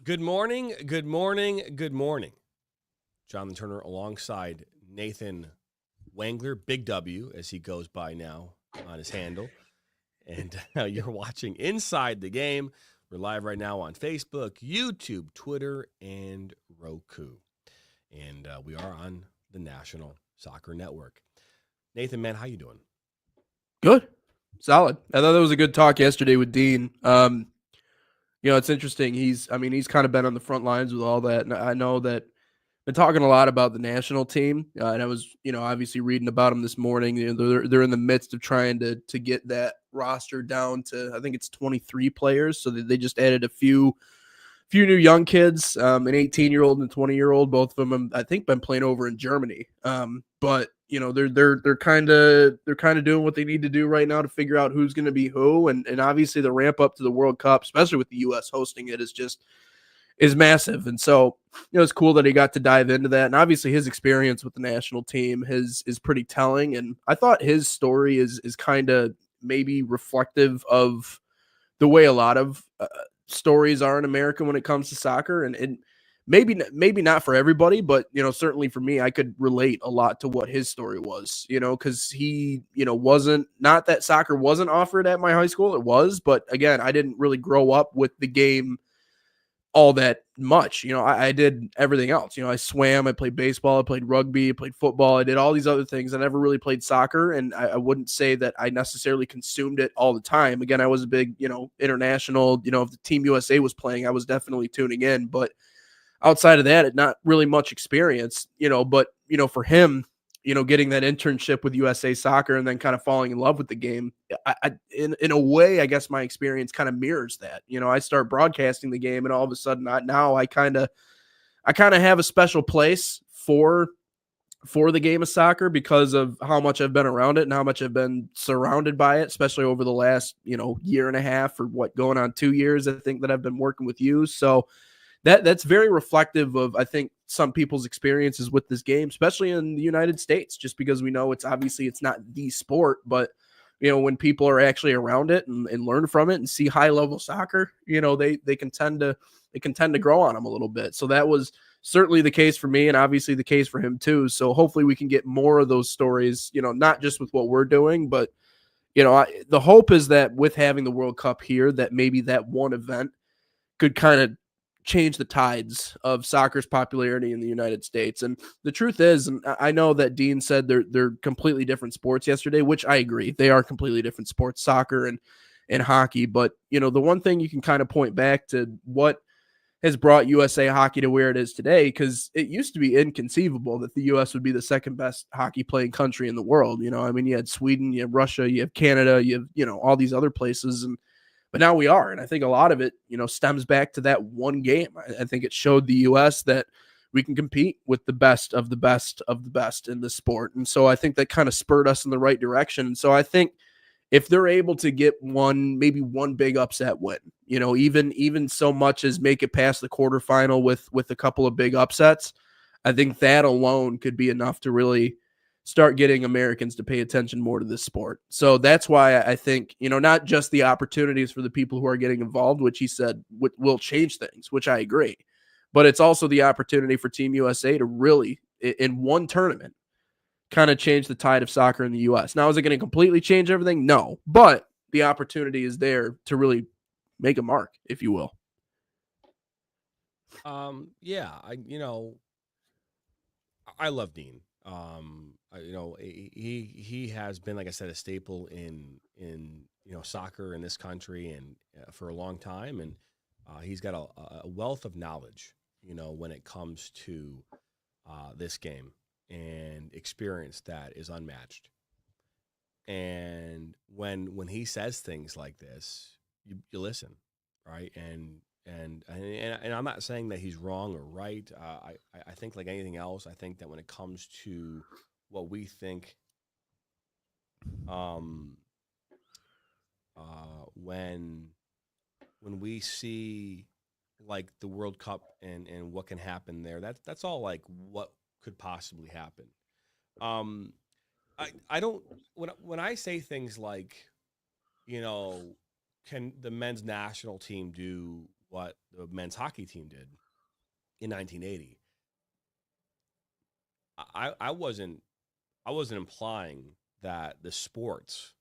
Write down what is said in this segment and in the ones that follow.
Good morning, good morning, good morning. Jonathan Turner alongside Nathan Wangler, Big W, as he goes by now on his handle. And you're watching Inside the Game. We're live right now on Facebook, YouTube, Twitter, and Roku. And we are on the National Soccer Network. Nathan, man, how you doing? Good. Solid. I thought that was a good talk yesterday with Dean. It's interesting. He's kind of been on the front lines with all that. And I know that been talking a lot about the national team. And I was, obviously reading about them this morning. They're in the midst of trying to get that roster down to, I think it's 23 players. So they just added a few new young kids, an 18-year-old and a 20-year-old. Both of them, I think, been playing over in Germany. But they're kind of doing what they need to do right now to figure out who's going to be who, and obviously the ramp up to the World Cup, especially with the U.S. hosting it, is massive. And so it's cool that he got to dive into that, and obviously his experience with the national team is pretty telling. And I thought his story is kind of maybe reflective of the way a lot of stories are in America when it comes to soccer, and maybe not for everybody, but certainly for me, I could relate a lot to what his story was. Because he wasn't, not that soccer wasn't offered at my high school, it was, but again, I didn't really grow up with the game all that much. I did everything else. I swam, I played baseball, I played rugby, I played football, I did all these other things. I never really played soccer, and I wouldn't say that I necessarily consumed it all the time. Again, I was a big, international, if the Team USA was playing, I was definitely tuning in. But outside of that, not really much experience, but, for him, getting that internship with USA Soccer and then kind of falling in love with the game, in a way, I guess my experience kind of mirrors that. I start broadcasting the game, and all of a sudden, I kind of have a special place for the game of soccer because of how much I've been around it and how much I've been surrounded by it, especially over the last, year and a half, or going on 2 years, I think, that I've been working with you. So that's very reflective of, I think, some people's experiences with this game, especially in the United States, just because we know it's not the sport, but when people are actually around it and learn from it and see high level soccer, they can tend to grow on them a little bit. So that was certainly the case for me, and obviously the case for him too. So hopefully we can get more of those stories, not just with what we're doing, but the hope is that with having the World Cup here, that maybe that one event could kind of change the tides of soccer's popularity in the United States. And the truth is, and I know that Dean said they're completely different sports yesterday, which I agree. They are completely different sports, soccer and hockey. But the one thing you can kind of point back to what has brought USA hockey to where it is today, because it used to be inconceivable that the US would be the second best hockey playing country in the world. You had Sweden, you have Russia, you have Canada, you have, all these other places. But now we are. And I think a lot of it, stems back to that one game. I think it showed the US that we can compete with the best of the best of the best in the sport. And so I think that kind of spurred us in the right direction. And so I think if they're able to get maybe one big upset win, even so much as make it past the quarterfinal with a couple of big upsets, I think that alone could be enough to really start getting Americans to pay attention more to this sport. So that's why I think, not just the opportunities for the people who are getting involved, which he said will change things, which I agree, but it's also the opportunity for Team USA to really, in one tournament, kind of change the tide of soccer in the U.S. Now, is it going to completely change everything? No, but the opportunity is there to really make a mark, if you will. Yeah, I love Dean. He has been, like I said, a staple in soccer in this country and for a long time, and he's got a wealth of knowledge, when it comes to this game and experience that is unmatched. And when he says things like this, you listen, right? And I'm not saying that he's wrong or right. I think, like anything else, I think that when it comes to what we think, um, when we see like the World Cup and what can happen there, that's all like what could possibly happen. Um, I don't when I say things like, you know, can the men's national team do what the men's hockey team did in 1980. I wasn't implying that the sports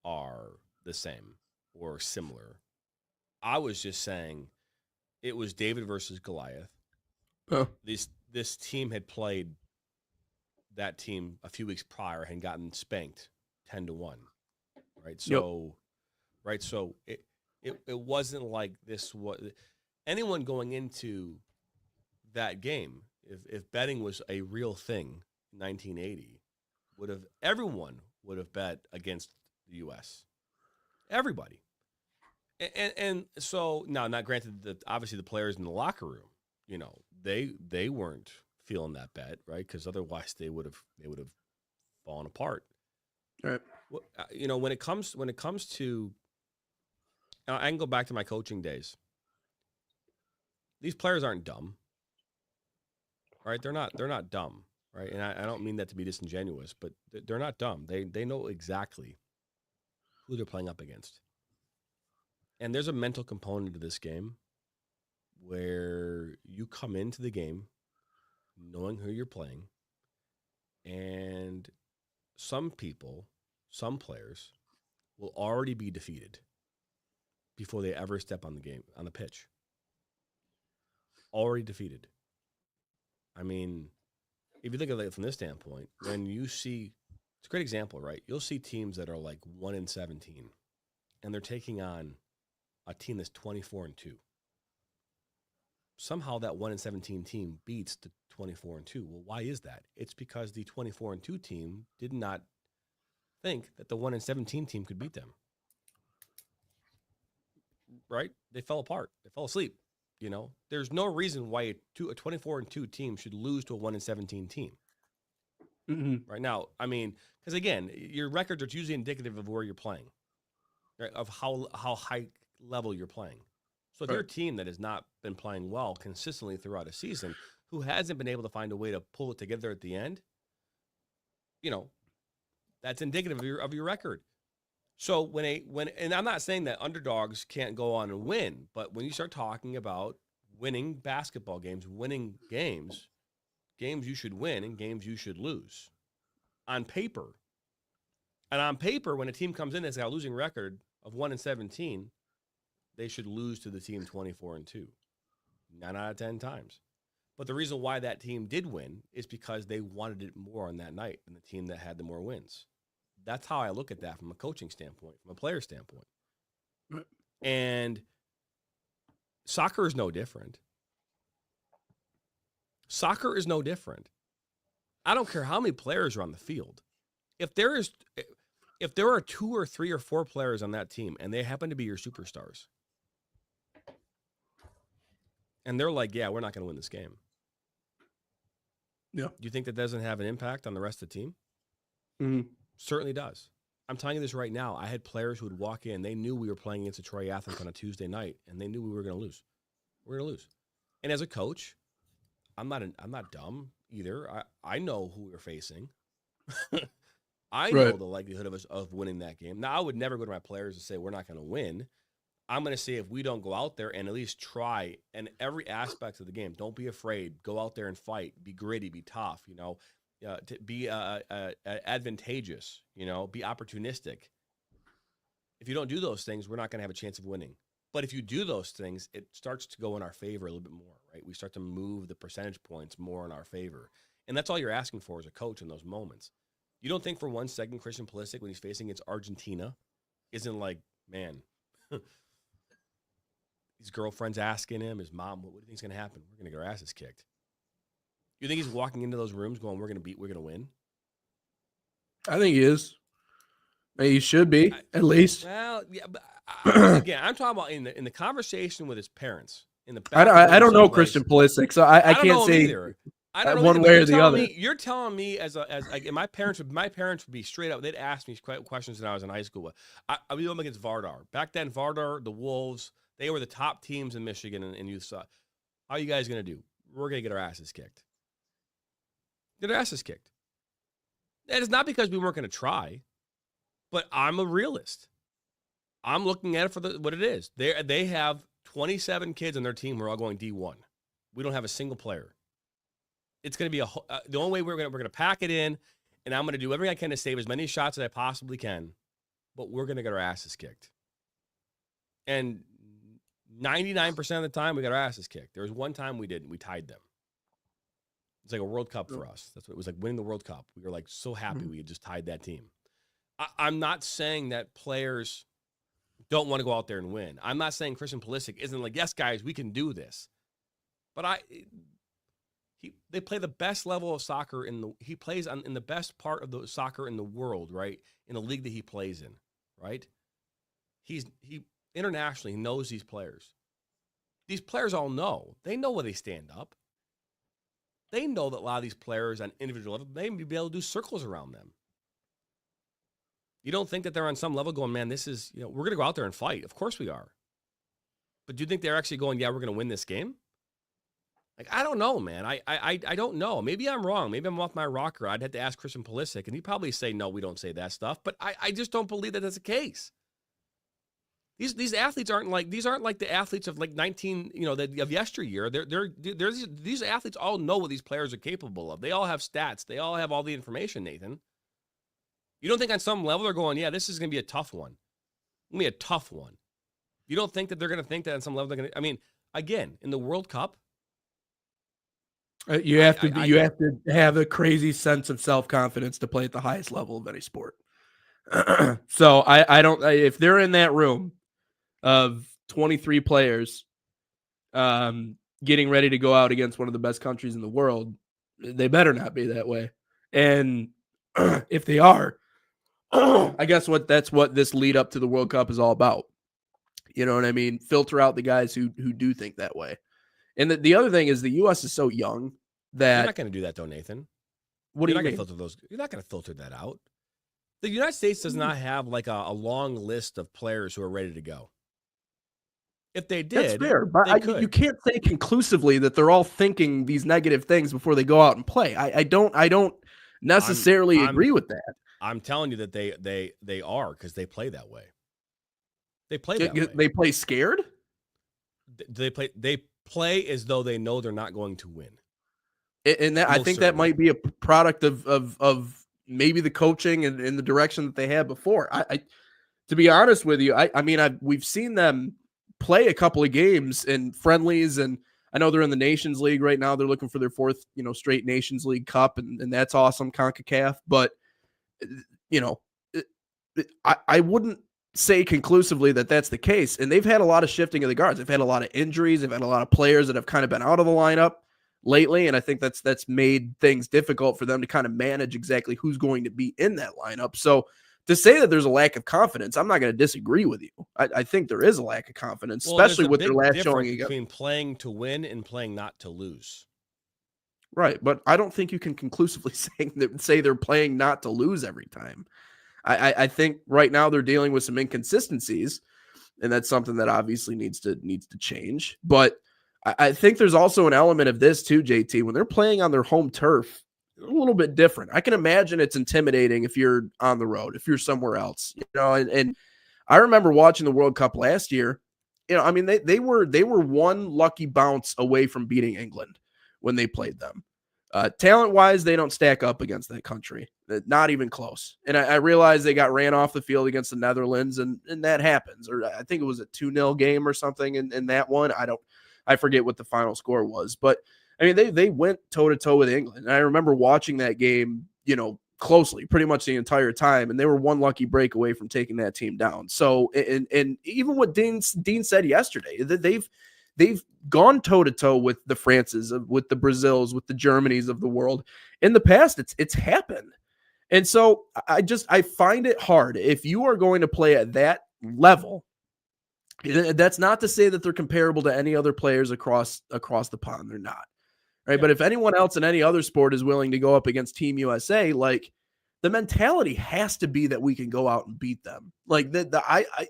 are the same or similar. I was just saying it was David versus Goliath. Oh. This team had played that team a few weeks prior and gotten spanked 10-1. Right. So So it wasn't like this was anyone going into that game. If betting was a real thing in 1980, everyone would have bet against the U.S. Everybody. And so now, not granted that obviously the players in the locker room, they weren't feeling that bet, right? Because otherwise they would have fallen apart. All right. When it comes to, I can go back to my coaching days. These players aren't dumb, right? They're not dumb, right? And I don't mean that to be disingenuous, but they're not dumb. They know exactly who they're playing up against. And there's a mental component to this game where you come into the game knowing who you're playing, and some players will already be defeated before they ever step on the pitch. Already defeated. I mean, if you think of it from this standpoint, when you see, it's a great example, right? You'll see teams that are like 1-17, and they're taking on a team that's 24-2. Somehow that 1-17 team beats the 24-2. Well, why is that? It's because the 24-2 team did not think that the 1-17 team could beat them. Right? They fell apart. They fell asleep. There's no reason why a 24-2 team should lose to a 1-17 team. Mm-hmm. Right now, I mean, because again, your records are usually indicative of where you're playing, right? Of how high level you're playing. So if you're a team that has not been playing well consistently throughout a season, who hasn't been able to find a way to pull it together at the end, that's indicative of your record. So when and I'm not saying that underdogs can't go on and win, but when you start talking about winning basketball games, winning games you should win and games you should lose on paper. And on paper, when a team comes in that's got a losing record of 1-17, they should lose to the team 24-2, 9 out of 10 times. But the reason why that team did win is because they wanted it more on that night than the team that had the more wins. That's how I look at that from a coaching standpoint, from a player standpoint. Right. And soccer is no different. Soccer is no different. I don't care how many players are on the field. If there are 2 or 3 or 4 players on that team and they happen to be your superstars, and they're like, yeah, we're not going to win this game. Yeah. Do you think that doesn't have an impact on the rest of the team? Mm-hmm. Certainly does. I'm telling you this right now. I had players who would walk in. They knew we were playing against the Troy Athletes on a Tuesday night, and they knew we were going to lose. We're going to lose. And as a coach, I'm not dumb either. I know who we're facing. I know the likelihood of us of winning that game. Now, I would never go to my players and say we're not going to win. I'm going to say if we don't go out there and at least try in every aspect of the game, don't be afraid. Go out there and fight. Be gritty. Be tough. To be advantageous. Be opportunistic. If you don't do those things, we're not going to have a chance of winning. But if you do those things, it starts to go in our favor a little bit more, right? We start to move the percentage points more in our favor. And that's all you're asking for as a coach in those moments. You don't think for one second Christian Pulisic, when he's facing against Argentina, isn't like, man, his girlfriend's asking him, his mom, what do you think is going to happen? We're going to get our asses kicked. You think he's walking into those rooms going, we're going to win? I think he is. He should be, at least. Well, yeah, but again, I'm talking about in the conversation with his parents. I don't know Christian Pulisic, so I can't say either. I don't know one way or the other. You're telling me as my parents would be straight up. They'd ask me questions when I was in high school. I was going against Vardar. Back then, Vardar, the Wolves, they were the top teams in Michigan in youth soccer. How are you guys going to do? We're going to get our asses kicked. Get our asses kicked. That is not because we weren't going to try, but I'm a realist. I'm looking at it for what it is. They have 27 kids on their team who are all going D1. We don't have a single player. It's going to be the only way we're going to pack it in, and I'm going to do everything I can to save as many shots as I possibly can, but we're going to get our asses kicked. And 99% of the time, we got our asses kicked. There was one time we didn't. We tied them. It's like a World Cup for us. That's what it was like, winning the World Cup. We were like so happy we had just tied that team. I'm not saying that players don't want to go out there and win. I'm not saying Christian Pulisic isn't like, yes, guys, we can do this. But they play the best level of soccer he plays in the best part of the soccer in the world, right? In the league that he plays in, right? He internationally knows these players. These players all know. They know where they stand up. They know that a lot of these players on individual level, they may be able to do circles around them. You don't think that they're on some level going, man, this is, we're going to go out there and fight. Of course we are. But do you think they're actually going, yeah, we're going to win this game? Like, I don't know, man. I don't know. Maybe I'm wrong. Maybe I'm off my rocker. I'd have to ask Christian Pulisic, and he'd probably say, no, we don't say that stuff. But I just don't believe that that's the case. These athletes aren't like the athletes of like 19, of yesteryear. These athletes all know what these players are capable of. They all have stats. They all have all the information, Nathan. You don't think on some level they're going, yeah, this is going to be a tough one. It's going to be a tough one. You don't think that they're going to think that on some level they're going to, I mean, again, in the World Cup, you have to have a crazy sense of self-confidence to play at the highest level of any sport. So I don't, if they're in that room of 23 players getting ready to go out against one of the best countries in the world, they better not be that way. And if they are, I guess that's what this lead up to the World Cup is all about. You know what I mean? Filter out the guys who do think that way. And the other thing is the U.S. is so young that you're not going to do that, though, Nathan. What do you mean? You're not going to filter that out. The United States does not have like a long list of players who are ready to go. If they did, that's fair, but you can't say conclusively that they're all thinking these negative things before they go out and play. I don't necessarily agree with that. I'm telling you that they are, because they play that way. They play that way. They play scared? They play as though they know they're not going to win. And that, I think that might be a product of maybe the coaching and in the direction that they had before. I to be honest with you, I mean, we've seen them play a couple of games in friendlies, and I know they're in the Nations League right now. They're looking for their fourth, straight Nations League Cup, and that's awesome, CONCACAF. But I wouldn't say conclusively that that's the case. And they've had a lot of shifting of the guards. They've had a lot of injuries. They've had a lot of players that have kind of been out of the lineup lately, and I think that's made things difficult for them to kind of manage exactly who's going to be in that lineup. So to say that there's a lack of confidence, I'm not going to disagree with you. I think there is a lack of confidence, especially with their last showing between playing to win and playing not to lose. Right, but I don't think you can conclusively say they're playing not to lose every time. I think right now they're dealing with some inconsistencies, and that's something that obviously needs to change. But I think there's also an element of this too, JT. When they're playing on their home turf, a little bit different. I can imagine it's intimidating if you're on the road, if you're somewhere else, and I remember watching the World Cup last year. I mean, they were one lucky bounce away from beating England when they played them. Talent-wise, they don't stack up against that country. Not even close. And I realized they got ran off the field against the Netherlands, and that happens. Or I think it was a 2-0 game or something in that one. I forget what the final score was. But, I mean, they went toe-to-toe with England. And I remember watching that game, closely, pretty much the entire time. And they were one lucky break away from taking that team down. So, and even what Dean said yesterday, that they've gone toe-to-toe with the Frances, with the Brazils, with the Germanys of the world. In the past, it's happened. And so I find it hard. If you are going to play at that level, that's not to say that they're comparable to any other players across the pond. They're not. Right. Yeah. But if anyone else in any other sport is willing to go up against Team USA, like, the mentality has to be that we can go out and beat them. Like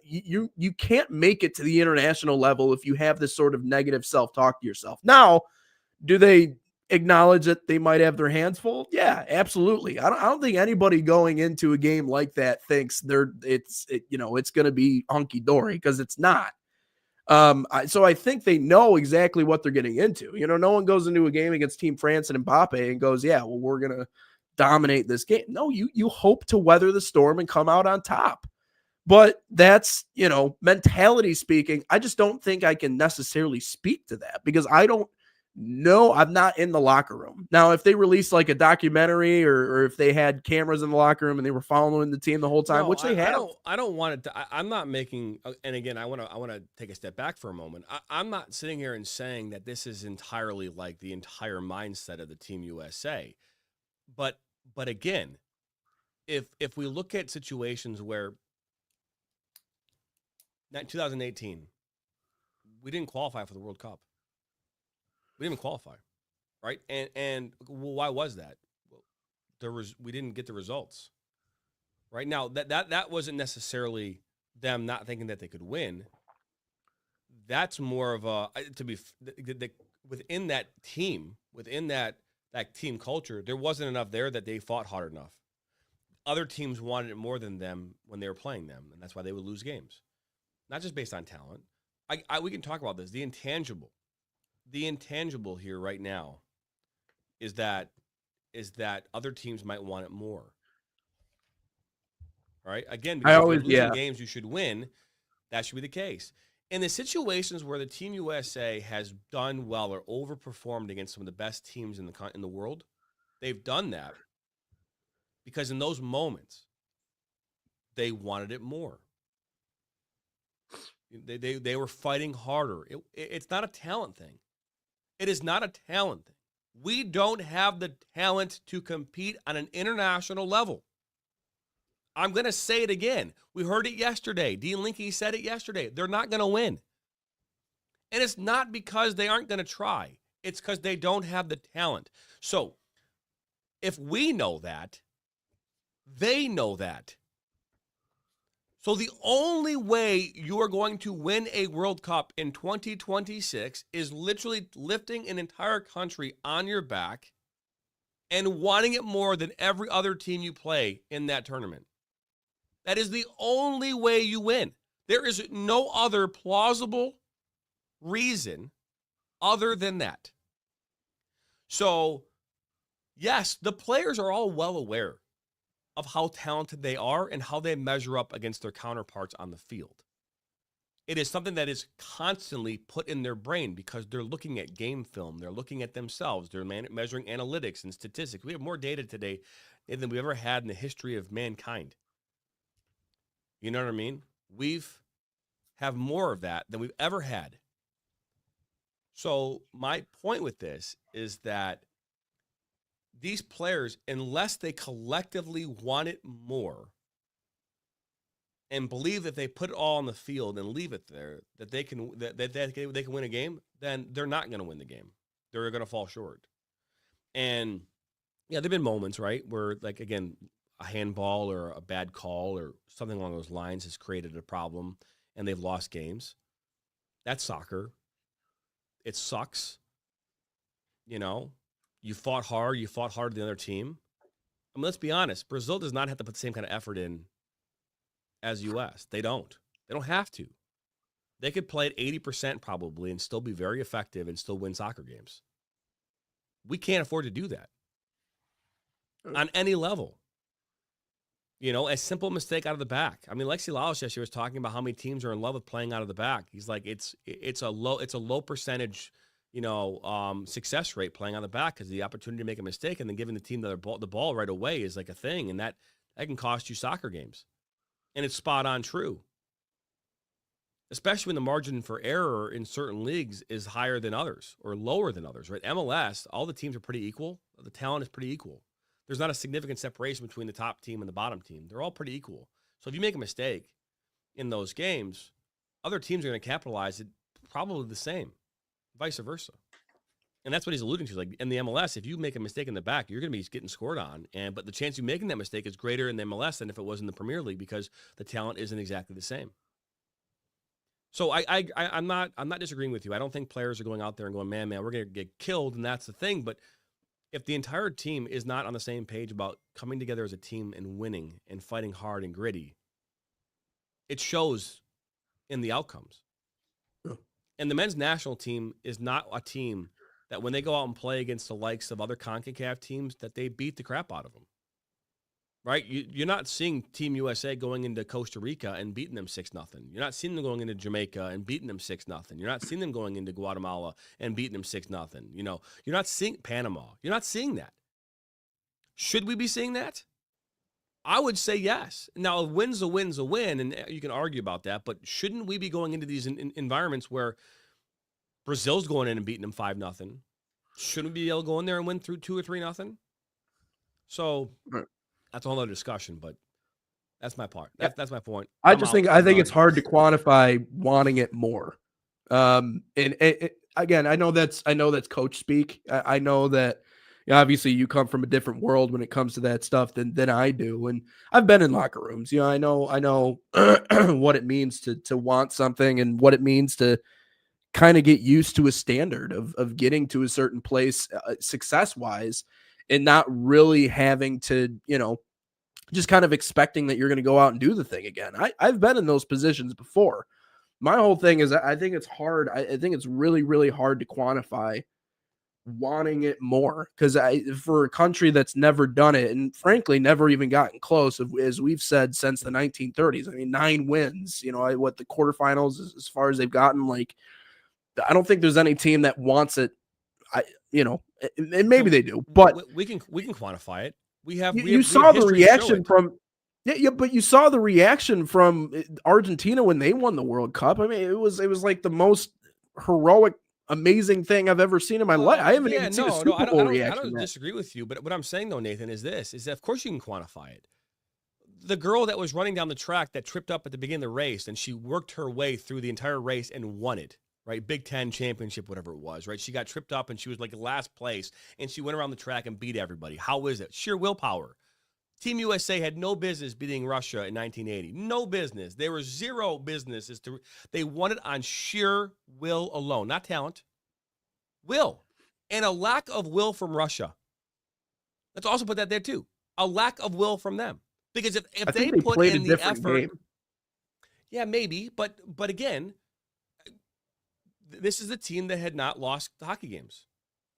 you can't make it to the international level if you have this sort of negative self-talk to yourself. Now, do they acknowledge that they might have their hands full? Yeah, absolutely. I don't think anybody going into a game like that thinks it's going to be hunky dory, because it's not. So I think they know exactly what they're getting into. No one goes into a game against Team France and Mbappe and goes, yeah, well, we're going to dominate this game. No, you hope to weather the storm and come out on top. But that's, mentality speaking. I just don't think I can necessarily speak to that because I don't know. I'm not in the locker room. Now, if they released like a documentary or if they had cameras in the locker room and they were following the team the whole time, which they have. I don't want it to, I'm not making, and again, I want to take a step back for a moment. I'm not sitting here and saying that this is entirely like the entire mindset of the Team USA. But again, if we look at situations where 2018, we didn't qualify for the World Cup. We didn't even qualify, right? And well, why was that? We didn't get the results. Right now, that wasn't necessarily them not thinking that they could win. That's more of a within that team, within that team culture, there wasn't enough there that they fought hard enough. Other teams wanted it more than them when they were playing them, and that's why they would lose games. Not just based on talent. We can talk about this. The intangible here right now is that other teams might want it more. Right? Again, because if you're losing games you should win, that should be the case. In the situations where the Team USA has done well or overperformed against some of the best teams in the world, they've done that because in those moments they wanted it more. They were fighting harder. It's not a talent thing. It is not a talent thing. We don't have the talent to compete on an international level. I'm going to say it again. We heard it yesterday. Dean Linke said it yesterday. They're not going to win. And it's not because they aren't going to try. It's because they don't have the talent. So if we know that, they know that. So the only way you are going to win a World Cup in 2026 is literally lifting an entire country on your back and wanting it more than every other team you play in that tournament. That is the only way you win. There is no other plausible reason other than that. So, yes, the players are all well aware of how talented they are and how they measure up against their counterparts on the field. It is something that is constantly put in their brain because they're looking at game film. They're looking at themselves. They're measuring analytics and statistics. We have more data today than we've ever had in the history of mankind. You know what I mean? Have more of that than we've ever had. So my point with this is that these players, unless they collectively want it more and believe that they put it all on the field and leave it there, that they can win a game, then they're not going to win the game. They're going to fall short. And yeah, there've been moments, right, where like again, a handball or a bad call or something along those lines has created a problem and they've lost games. That's soccer. It sucks. You fought hard. You fought hard than the other team. I mean, let's be honest. Brazil does not have to put the same kind of effort in as U.S. They don't. They don't have to. They could play at 80% probably and still be very effective and still win soccer games. We can't afford to do that on any level. A simple mistake out of the back. I mean, Lexi Lalas yesterday was talking about how many teams are in love with playing out of the back. He's like, it's a low percentage, success rate playing on the back because the opportunity to make a mistake and then giving the team the ball right away is like a thing, and that can cost you soccer games. And it's spot on true. Especially when the margin for error in certain leagues is higher than others or lower than others, right? MLS, all the teams are pretty equal. The talent is pretty equal. There's not a significant separation between the top team and the bottom team. They're all pretty equal. So if you make a mistake in those games, other teams are going to capitalize it probably the same, vice versa. And that's what he's alluding to. Like in the MLS, if you make a mistake in the back, you're going to be getting scored on. But the chance of you making that mistake is greater in the MLS than if it was in the Premier League because the talent isn't exactly the same. So I'm not disagreeing with you. I don't think players are going out there and going, man, we're going to get killed, and that's the thing. But if the entire team is not on the same page about coming together as a team and winning and fighting hard and gritty, it shows in the outcomes. And the men's national team is not a team that when they go out and play against the likes of other CONCACAF teams, that they beat the crap out of them. Right? You're not seeing Team USA going into Costa Rica and beating them 6-0. You're not seeing them going into Jamaica and beating them 6-0. You're not seeing them going into Guatemala and beating them 6-0. You know, you're not seeing Panama. You're not seeing that. Should we be seeing that? I would say yes. Now, a win's a win's a win, and you can argue about that, but shouldn't we be going into these environments where Brazil's going in and beating them 5-0? Shouldn't we be able to go in there and win through 2 or 3-0? So that's a whole other discussion, but that's my part. That's my point. I think it's hard to quantify wanting it more. And again, I know that's coach speak. I know that obviously you come from a different world when it comes to that stuff than I do. And I've been in locker rooms. I know what it means to want something and what it means to kind of get used to a standard of getting to a certain place success-wise and not really having to, just kind of expecting that you're going to go out and do the thing again. I've been in those positions before. My whole thing is I think it's hard. I think it's really, really hard to quantify wanting it more because for a country that's never done it and frankly never even gotten close, as we've said since the 1930s. I mean, 9 wins, what the quarterfinals as far as they've gotten. Like, I don't think there's any team that wants it. And maybe they do, but we can quantify it. You saw the reaction from but you saw the reaction from Argentina when they won the World Cup. I mean, it was like the most heroic, amazing thing I've ever seen in my life. I haven't even seen a Super Bowl reaction. I don't disagree with you, but what I'm saying though, Nathan, is that of course you can quantify it. The girl that was running down the track that tripped up at the beginning of the race and she worked her way through the entire race and won it. Right, Big Ten championship, whatever it was, right? She got tripped up and she was like last place and she went around the track and beat everybody. How is it? Sheer willpower. Team USA had no business beating Russia in 1980. No business. There was zero business. They won it on sheer will alone, not talent. Will. And a lack of will from Russia. Let's also put that there too. A lack of will from them. Because if they put in the effort. Game. Yeah, maybe. But again, this is a team that had not lost the hockey games.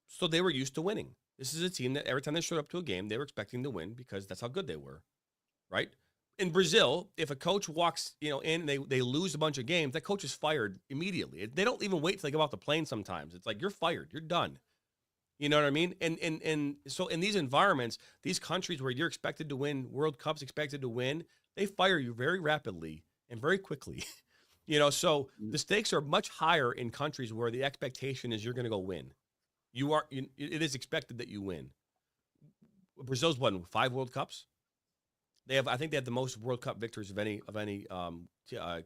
So they were used to winning. This is a team that every time they showed up to a game, they were expecting to win because that's how good they were, right? In Brazil, if a coach walks, in and they lose a bunch of games, that coach is fired immediately. They don't even wait till they go off the plane sometimes. It's like, you're fired. You're done. You know what I mean? And so in these environments, these countries where you're expected to win, World Cups expected to win, they fire you very rapidly and very quickly. So the stakes are much higher in countries where the expectation is you're going to go win. It is expected that you win. Brazil's won 5 World Cups. I think they have the most World Cup victories of any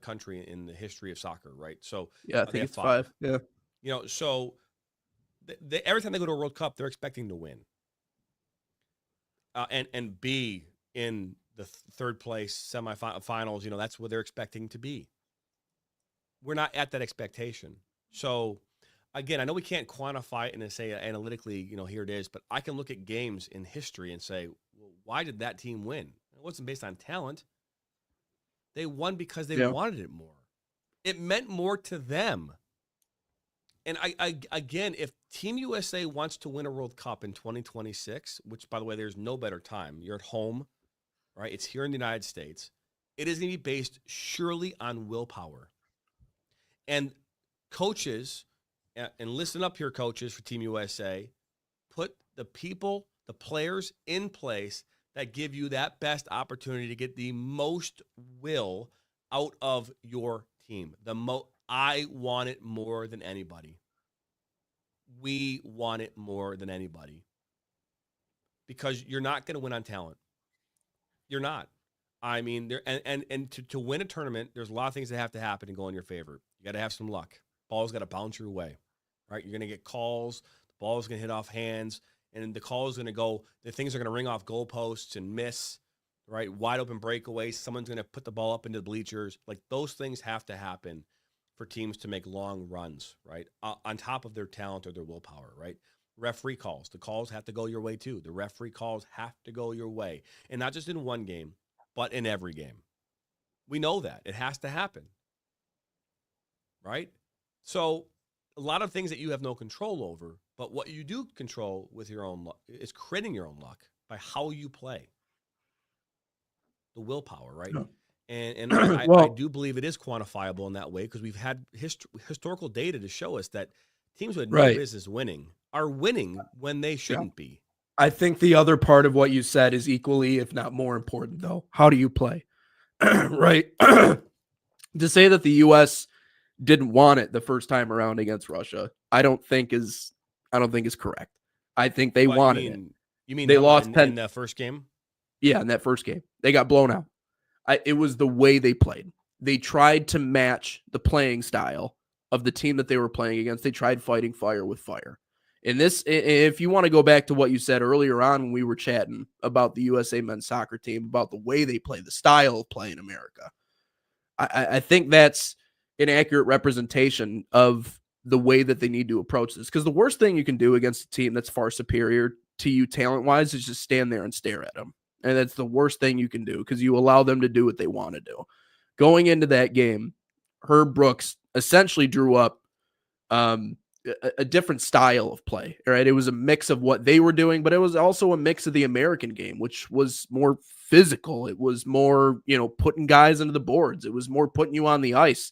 country in the history of soccer, right? So yeah, I think it's 5. Yeah. So every time they go to a World Cup, they're expecting to win. And be in the third place semifinals. That's where they're expecting to be. We're not at that expectation. So, again, I know we can't quantify it and say analytically, here it is, but I can look at games in history and say, well, why did that team win? It wasn't based on talent. They won because they wanted it more. It meant more to them. And again, if Team USA wants to win a World Cup in 2026, which, by the way, there's no better time. You're at home, right? It's here in the United States. It is going to be based surely on willpower. And coaches, and listen up here, coaches for Team USA, put the people, the players in place that give you that best opportunity to get the most will out of your team. I want it more than anybody. We want it more than anybody. Because you're not going to win on talent. You're not. I mean, to win a tournament, there's a lot of things that have to happen and go in your favor. You got to have some luck. Ball's got to bounce your way, right? You're going to get calls. The ball's going to hit off hands, and the call is going to go. The things are going to ring off goalposts and miss, right? Wide open breakaways. Someone's going to put the ball up into the bleachers. Like, those things have to happen for teams to make long runs, right? On top of their talent or their willpower, right? Referee calls. The calls have to go your way too. The referee calls have to go your way, and not just in one game, but in every game. We know that. It has to happen. Right? So a lot of things that you have no control over, but what you do control with your own luck is creating your own luck by how you play, the willpower, right? Yeah. And I Well, do believe it is quantifiable in that way because we've had historical data to show us that teams who had no right. business winning are winning when they Yeah. shouldn't be. I think the other part of what you said is equally, if not more important, though. How do you play? Right. To say that the U.S. didn't want it the first time around against Russia, I don't think is correct. I think they What you wanted it. mean? You mean They lost in 10. the first game? Yeah, in that first game. They got blown out. It was the way they played. They tried to match the playing style of the team that they were playing against. They tried fighting fire with fire. And this, if you want to go back to what you said earlier on when we were chatting about the USA men's soccer team, about the way they play, the style of play in America, I think that's an accurate representation of the way that they need to approach this. Because the worst thing you can do against a team that's far superior to you talent wise is just stand there and stare at them. And that's the worst thing you can do because you allow them to do what they want to do. Going into that game, Herb Brooks essentially drew up um, a different style of play. Right, it was a mix of what they were doing, but it was also a mix of the American game, which was more physical. It was more, putting guys into the boards. It was more putting you on the ice.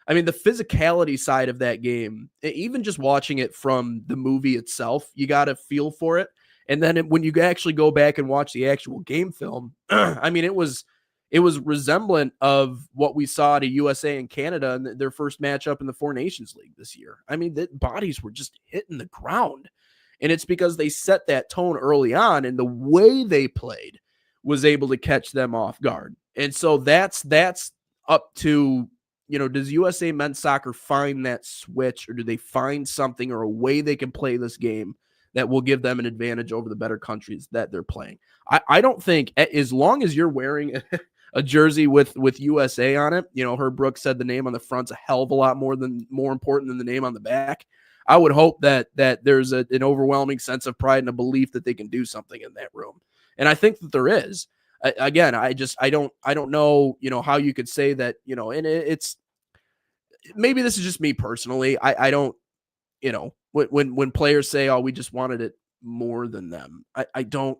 I mean, the physicality side of that game, even just watching it from the movie itself, you got to feel for it. And then when you actually go back and watch the actual game film, I mean, it was resemblant of what we saw to USA and Canada in their first matchup in the Four Nations League this year. I mean, the bodies were just hitting the ground. And it's because they set that tone early on, and the way they played was able to catch them off guard. And so that's up to, does USA men's soccer find that switch, or do they find something or a way they can play this game that will give them an advantage over the better countries that they're playing? I don't think, as long as you're wearing a jersey with USA on it, Herb Brooks said the name on the front's a hell of a lot more important than the name on the back. I would hope that there's an overwhelming sense of pride and a belief that they can do something in that room. And I think that there is. Again, I don't know, how you could say that, and it's, maybe this is just me personally. I don't, when players say, "Oh, we just wanted it more than them," I don't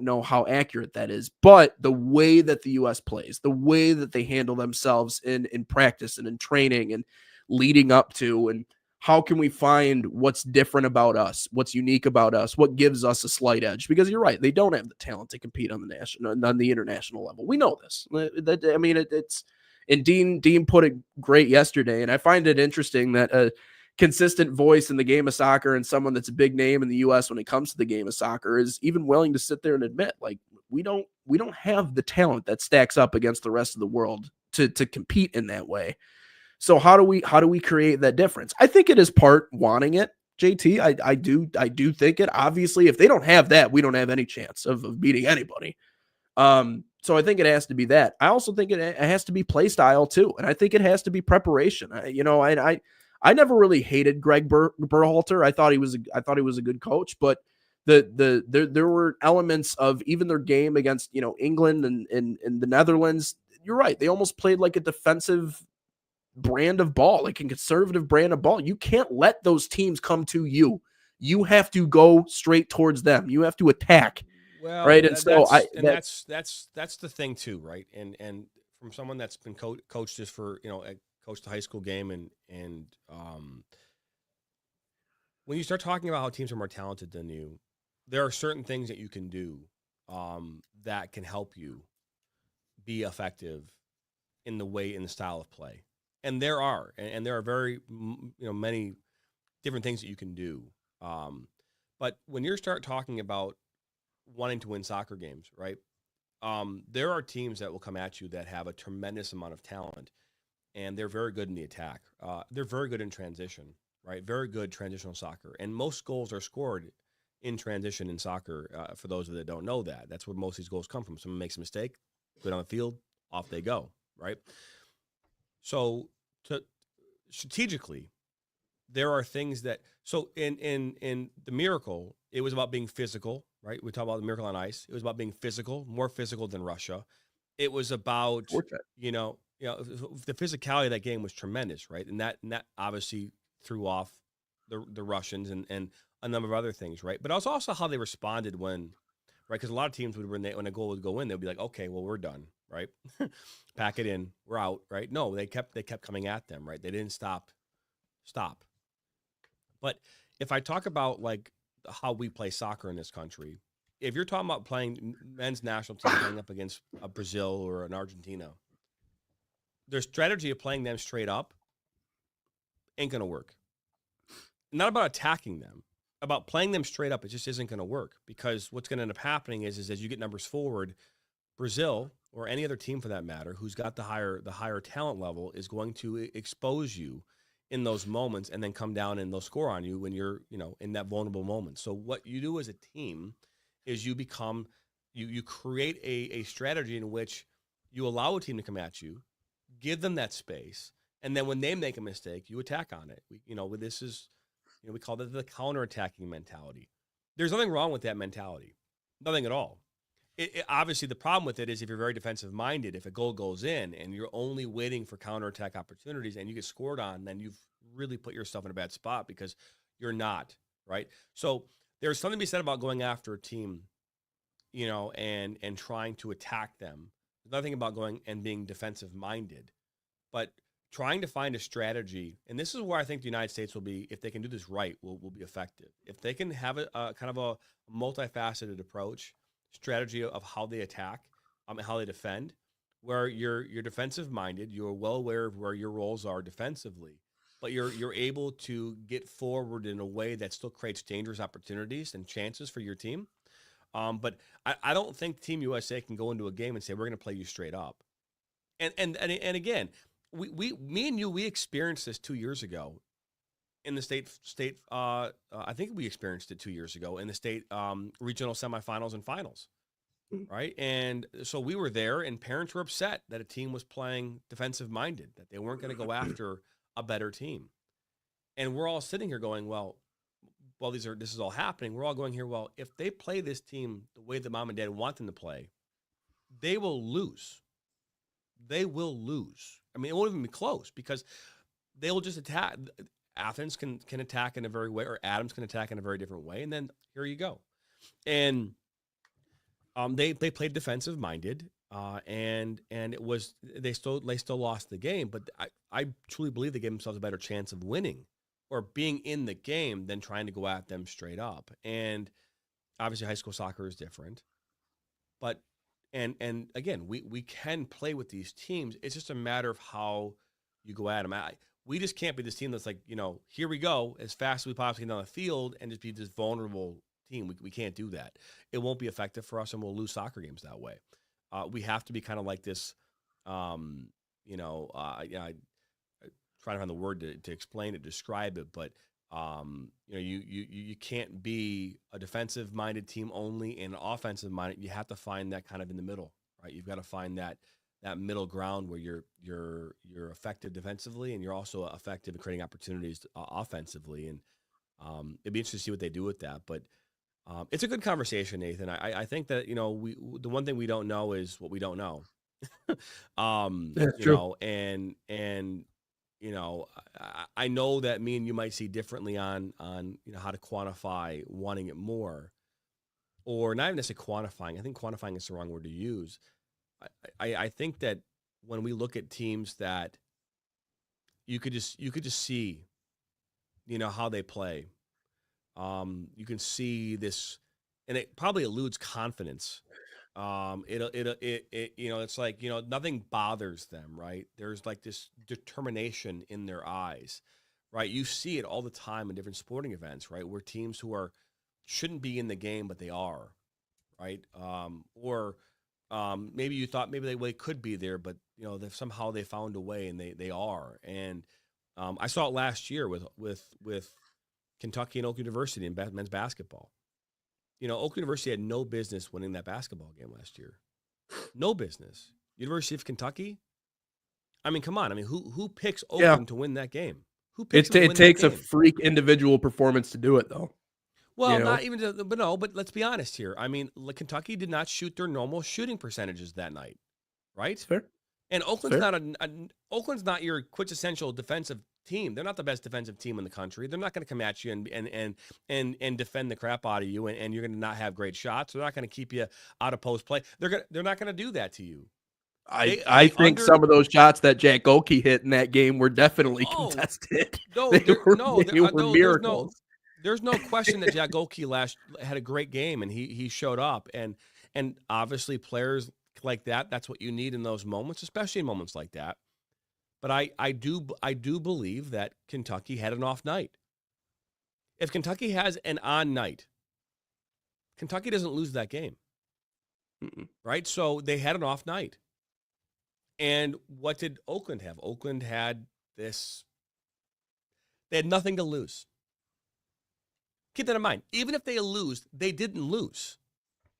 know how accurate that is. But the way that the U.S. plays, the way that they handle themselves in practice and in training and leading up to, and how can we find what's different about us, what's unique about us, what gives us a slight edge? Because you're right, they don't have the talent to compete on the international level. We know this. I mean, it's, and Dean put it great yesterday, and I find it interesting that consistent voice in the game of soccer and someone that's a big name in the US when it comes to the game of soccer is even willing to sit there and admit, like, we don't have the talent that stacks up against the rest of the world to compete in that way. So how do we create that difference? I think it is part wanting it, JT. I do think it. Obviously, if they don't have that, we don't have any chance of beating anybody. So I think it has to be that. I also think it has to be play style too, and I think it has to be preparation. I never really hated Greg Berhalter. I thought he was a good coach, but there were elements of even their game against England and the Netherlands. You're right; they almost played like a defensive brand of ball, like a conservative brand of ball. You can't let those teams come to you. You have to go straight towards them. You have to attack. Well, Right. And so that's the thing too, right? And from someone that's been coached this for coached the high school game, and when you start talking about how teams are more talented than you, there are certain things that you can do that can help you be effective in the style of play. And there are very many different things that you can do. But when you start talking about wanting to win soccer games, right? There are teams that will come at you that have a tremendous amount of talent, and they're very good in the attack. They're very good in transition, right? Very good transitional soccer, and most goals are scored in transition in soccer. For those that don't know that, that's where most of these goals come from. Someone makes a mistake, go down the field, off they go, right? So, strategically, there are things that in the Miracle, it was about being physical, right? We talk about the Miracle on Ice. It was about being physical, more physical than Russia. It was about the physicality of that game was tremendous, right? And that obviously threw off the Russians and a number of other things, right? But it was also how they responded when, right? Because a lot of teams would when a goal would go in, they'd be like, okay, well, we're done, right? Pack it in, we're out, right? No, they kept coming at them, right? They didn't stop. But if I talk about like how we play soccer in this country, if you're talking about playing men's national team playing up against a Brazil or an Argentina, their strategy of playing them straight up ain't going to work. Not about attacking them, about playing them straight up. It just isn't going to work, because what's going to end up happening is as you get numbers forward, Brazil or any other team for that matter, who's got the higher talent level, is going to expose you in those moments and then come down and they'll score on you when you're, in that vulnerable moment. So what you do as a team is you create a strategy in which you allow a team to come at you, give them that space, and then when they make a mistake, you attack on it. We call that the counterattacking mentality. There's nothing wrong with that mentality. Nothing at all. Obviously, the problem with it is if you're very defensive minded, if a goal goes in and you're only waiting for counterattack opportunities and you get scored on, then you've really put yourself in a bad spot, because you're not, right? So there's something to be said about going after a team, and trying to attack them. There's nothing about going and being defensive minded, but trying to find a strategy. And this is where I think the United States will be, if they can do this right, will be effective. If they can have a kind of a multifaceted approach, strategy of how they attack, and how they defend, where you're defensive minded, you're well aware of where your roles are defensively, but you're able to get forward in a way that still creates dangerous opportunities and chances for your team. But I don't think Team USA can go into a game and say, we're going to play you straight up. And again, me and you, we experienced this 2 years ago in the state. I think we experienced it 2 years ago in the state regional semifinals and finals, right? And so we were there, and parents were upset that a team was playing defensive minded, that they weren't going to go after a better team. And we're all sitting here going, well, this is all happening. We're all going here, well, if they play this team the way that mom and dad want them to play, they will lose. They will lose. I mean, it won't even be close, because they will just attack. Athens can attack in a very way, or Adams can attack in a very different way, and then here you go. And they played defensive minded, and it was they still lost the game, but I truly believe they gave themselves a better chance of winning or being in the game than trying to go at them straight up. And obviously, high school soccer is different, but and again, we can play with these teams. It's just a matter of how you go at them. We just can't be this team that's like, here we go as fast as we possibly can down the field and just be this vulnerable team. We can't do that. It won't be effective for us, and we'll lose soccer games that way. We have to be kind of like this, trying to find the word to explain it, describe it, but you can't be a defensive-minded team only and an offensive-minded. You have to find that kind of in the middle, right? You've got to find that middle ground where you're effective defensively and you're also effective in creating opportunities offensively. And it'd be interesting to see what they do with that. But it's a good conversation, Nathan. I think that the one thing we don't know is what we don't know. That's true. I know that me and you might see differently on how to quantify wanting it more, or not even necessarily quantifying. I think quantifying is the wrong word to use. I think that when we look at teams that you could just see, how they play. You can see this, and it probably eludes confidence. It's like, nothing bothers them, right? There's like this determination in their eyes, right? You see it all the time in different sporting events, right? Where teams who shouldn't be in the game, but they are, right? Maybe you thought maybe they could be there, but somehow they found a way and they are. And I saw it last year with Kentucky and Oak University in men's basketball. Oak University had no business winning that basketball game last year. No business. University of Kentucky. I mean, come on. I mean, who picks Oakland to win that game? Who picks them to win It takes that a game? freak individual performance to do it, though. Well, not even, but let's be honest here. I mean, Kentucky did not shoot their normal shooting percentages that night, right? Fair. And Oakland's not your quintessential defensive team. They're not the best defensive team in the country. They're not going to come at you and defend the crap out of you, and you're going to not have great shots. They're not going to keep you out of post play. They're not going to do that to you. I think some of those shots that Jack Gohlke hit in that game were definitely contested. No, they were miracles. There's no question that Jack Gohlke had a great game, and he showed up, and obviously players like that, that's what you need in those moments, especially in moments like that. But I do believe that Kentucky had an off night. If Kentucky has an on night, Kentucky doesn't lose that game. Right? So they had an off night. And what did Oakland have? Oakland had this. They had nothing to lose. Keep that in mind. Even if they lose, they didn't lose.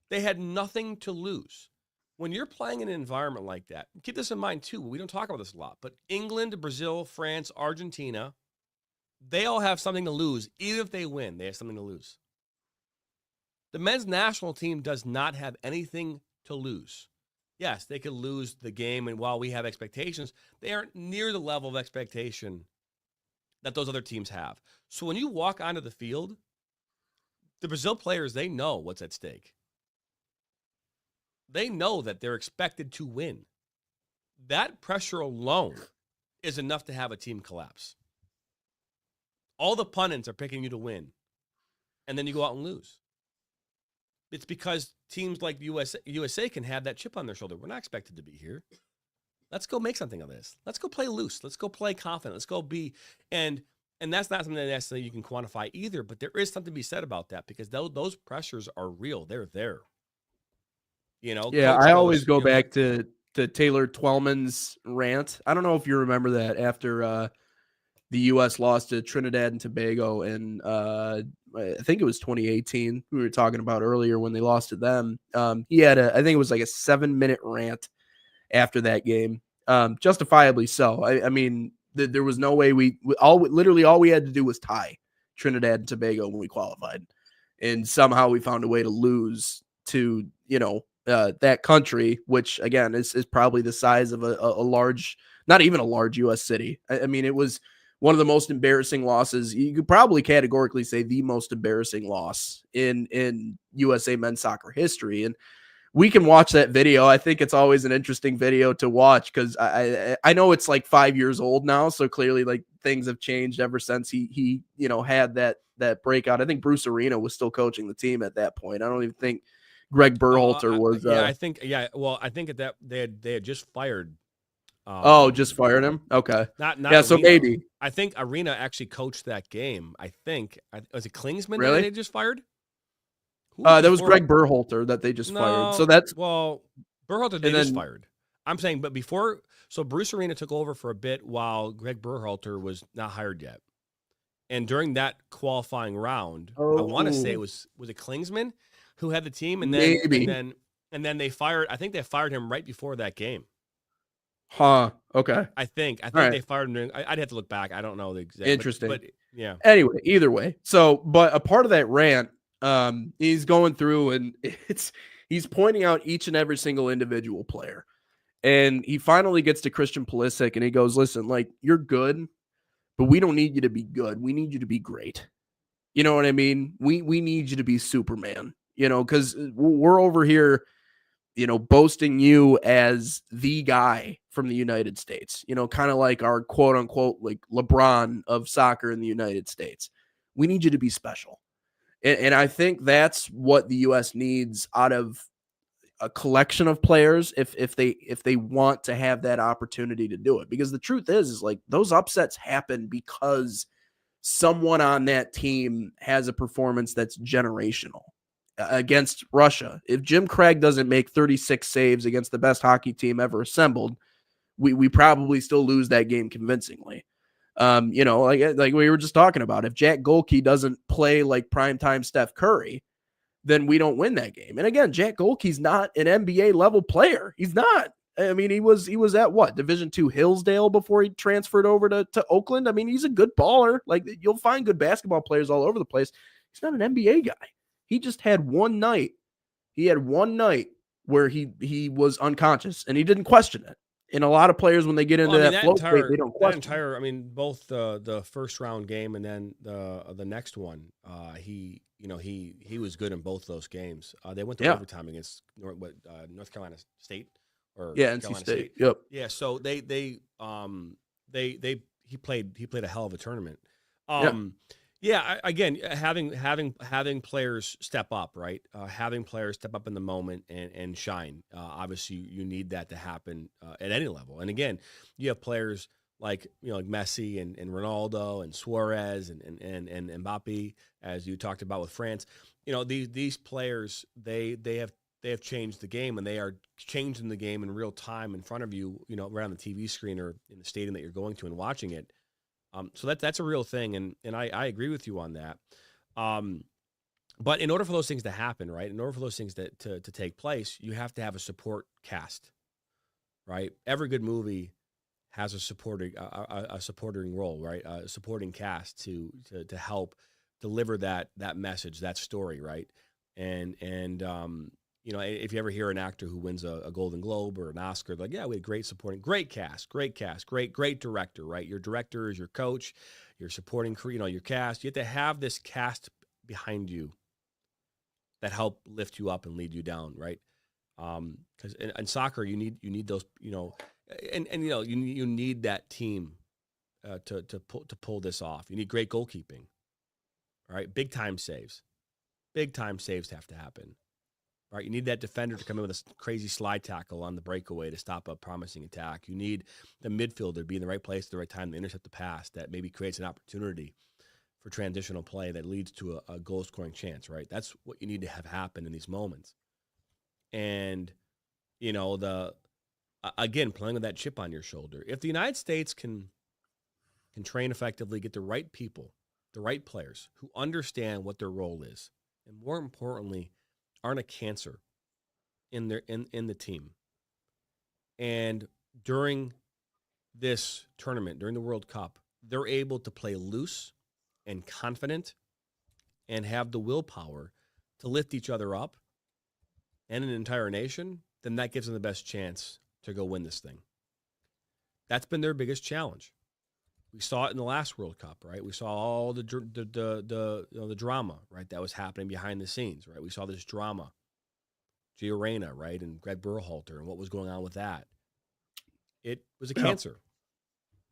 They had nothing to lose. When you're playing in an environment like that, keep this in mind too. We don't talk about this a lot, but England, Brazil, France, Argentina, they all have something to lose. Even if they win, they have something to lose. The men's national team does not have anything to lose. Yes, they could lose the game, and while we have expectations, they aren't near the level of expectation that those other teams have. So when you walk onto the field, the Brazil players, they know what's at stake. They know that they're expected to win. That pressure alone is enough to have a team collapse. All the pundits are picking you to win, and then you go out and lose. It's because teams like USA can have that chip on their shoulder. We're not expected to be here. Let's go make something of this. Let's go play loose. Let's go play confident. Let's go be and that's not something that necessarily you can quantify either, but there is something to be said about that because those pressures are real. They're there. You know. Yeah, I always go back to Taylor Twellman's rant. I don't know if you remember that after the U.S. lost to Trinidad and Tobago, and I think it was 2018. We were talking about earlier when they lost to them. He had I think it was like a 7-minute rant after that game, justifiably so. I mean, there was no way literally all we had to do was tie Trinidad and Tobago when we qualified, and somehow we found a way to lose to that country, which again is probably the size of a large, not even a large U.S. city. I mean, it was one of the most embarrassing losses. You could probably categorically say the most embarrassing loss in USA men's soccer history. And we can watch that video. I think it's always an interesting video to watch because I know it's like 5 years old now. So clearly like things have changed ever since he had that breakout. I think Bruce Arena was still coaching the team at that point. I don't even think Greg Berhalter was. I think that they had just fired. Just fired him. Okay. Not yeah. Arena. So maybe I think Arena actually coached that game. I think was it Klinsmann really? That they just fired? That was Greg Berhalter that they just fired. So that's Berhalter they just fired. I'm saying, but before, so Bruce Arena took over for a bit while Greg Berhalter was not hired yet. And during that qualifying round, I want to say was it Klinsmann who had the team, and then maybe. and then they fired. I think they fired him right before that game. Huh. Okay. I think right. they fired him. I'd have to look back. I don't know the exact. Interesting. But yeah. Anyway, either way. So, but a part of that rant, he's going through and he's pointing out each and every single individual player, and he finally gets to Christian Pulisic, and he goes, "Listen, like you're good, but we don't need you to be good. We need you to be great. You know what I mean? We need you to be Superman. Because we're over here." Boasting you as the guy from the United States, kind of like our quote unquote, like LeBron of soccer in the United States. We need you to be special. And I think that's what the U.S. needs out of a collection of players if they want to have that opportunity to do it. Because the truth is like those upsets happen because someone on that team has a performance that's generational. Against Russia, if Jim Craig doesn't make 36 saves against the best hockey team ever assembled, we probably still lose that game convincingly. Like we were just talking about, if Jack Gohlke doesn't play like primetime Steph Curry, then we don't win that game. And again, Jack Gohlke's not an NBA level player. He's not. I mean, he was at what, Division II Hillsdale before he transferred over to Oakland. I mean, he's a good baller. Like you'll find good basketball players all over the place. He's not an NBA guy. He just had one night. He had one night where he was unconscious and he didn't question it. And a lot of players, when they get into that flow state, they don't question. I mean, both the first round game and then the next one, he was good in both those games. They went to overtime against North Carolina State or NC Carolina State. Yep. Yeah, so he played a hell of a tournament. Again, having players step up, right? Having players step up in the moment and shine. Obviously, you need that to happen at any level. And again, you have players like like Messi and Ronaldo and Suarez and Mbappe, as you talked about with France. These players they have changed the game, and they are changing the game in real time in front of you, right on the TV screen or in the stadium that you're going to and watching it. So that's a real thing, and I agree with you on that. But in order for those things to happen, right, in order for those things to take place, you have to have a support cast, right? Every good movie has a supporting role, right? A supporting cast to help deliver that message, that story, right? And if you ever hear an actor who wins a Golden Globe or an Oscar, like, yeah, we had great cast, great director, right? Your director is your coach, your supporting crew, your cast. You have to have this cast behind you that help lift you up and lead you down, right? Because in soccer, you need those, you need that team to pull this off. You need great goalkeeping, all right? Big time saves have to happen. Right, you need that defender to come in with a crazy slide tackle on the breakaway to stop a promising attack. You need the midfielder to be in the right place at the right time to intercept the pass that maybe creates an opportunity for transitional play that leads to a goal-scoring chance, right? That's what you need to have happen in these moments. And, again, playing with that chip on your shoulder. If the United States can train effectively, get the right people, the right players who understand what their role is, and more importantly, aren't a cancer in the team. And during this tournament, during the World Cup, they're able to play loose and confident and have the willpower to lift each other up and an entire nation, then that gives them the best chance to go win this thing. That's been their biggest challenge. We saw it in the last World Cup, right? We saw all the drama, right, that was happening behind the scenes, right? We saw this drama, Gio Reyna, right, and Greg Berhalter, and what was going on with that. It was a cancer,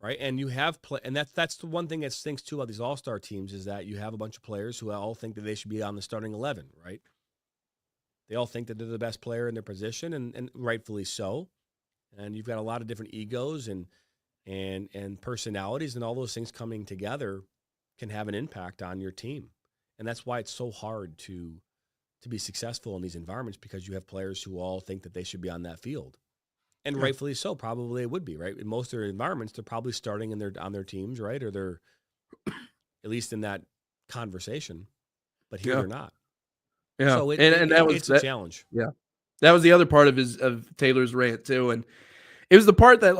right? And you have and that's the one thing that stinks too about these all-star teams is that you have a bunch of players who all think that they should be on the starting 11, right? They all think that they're the best player in their position, and rightfully so. And you've got a lot of different egos and personalities, and all those things coming together can have an impact on your team. And that's why it's so hard to be successful in these environments, because you have players who all think that they should be on that field. And rightfully so, probably it would be, right? In most of their environments, they're probably starting on their teams, right? Or they're at least in that conversation, but here they're not. Yeah. So it's a challenge. Yeah. That was the other part of Taylor's rant too. And it was the part that,